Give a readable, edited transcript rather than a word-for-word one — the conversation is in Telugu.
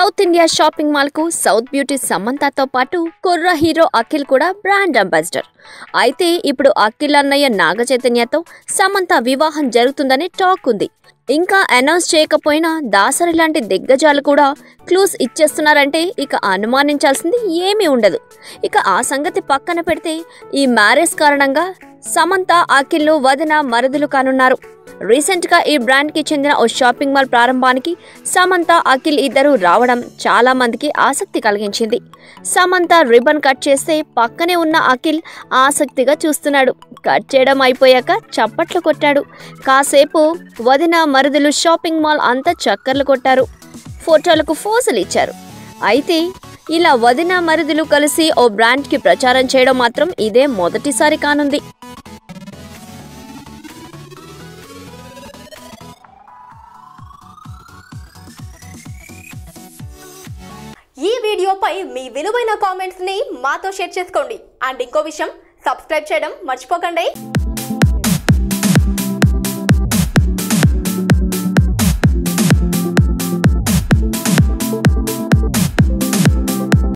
సౌత్ ఇండియా షాపింగ్ మాల్ కు సౌత్ బ్యూటీ సమంతతో పాటు కుర్ర హీరో అఖిల్ కూడా బ్రాండ్ అంబాసిడర్. అయితే ఇప్పుడు అఖిల్ అన్నయ్య నాగ చైతన్యతో సమంత వివాహం జరుగుతుందని టాక్ ఉంది. ఇంకా అనౌన్స్ చేయకపోయినా దాసరి లాంటి దిగ్గజాలు కూడా క్లూస్ ఇచ్చేస్తున్నారంటే ఇక అనుమానించాల్సింది ఏమీ ఉండదు. ఇక ఆ సంగతి పక్కన పెడితే ఈ మ్యారేజ్ కారణంగా సమంత అఖిల్ వదిన మరుదులు కానున్నారు. రీసెంట్ గా ఈ బ్రాండ్ కి చెందిన ఓ షాపింగ్ మాల్ ప్రారంభానికి సమంత అఖిల్ ఇద్దరు రావడం చాలా మందికి ఆసక్తి కలిగించింది. సమంత రిబన్ కట్ చేస్తే పక్కనే ఉన్న అఖిల్ ఆసక్తిగా చూస్తున్నాడు. కట్ చేయడం అయిపోయాక చప్పట్లు కొట్టాడు. కాసేపు వదిన మరుదులు షాపింగ్ మాల్ అంతా చక్కర్లు కొట్టారు. ఫోటోలకు ఫోజులు ఇచ్చారు. అయితే ఇలా వదిన మరుదులు కలిసి ఓ బ్రాండ్ కి ప్రచారం చేయడం మాత్రం ఇదే మొదటిసారి కానుంది. ఈ వీడియోపై మీ విలువైన కామెంట్స్ ని మాతో షేర్ చేసుకోండి. అండ్ ఇంకో విషయం, సబ్స్క్రైబ్ చేయడం మర్చిపోకండి.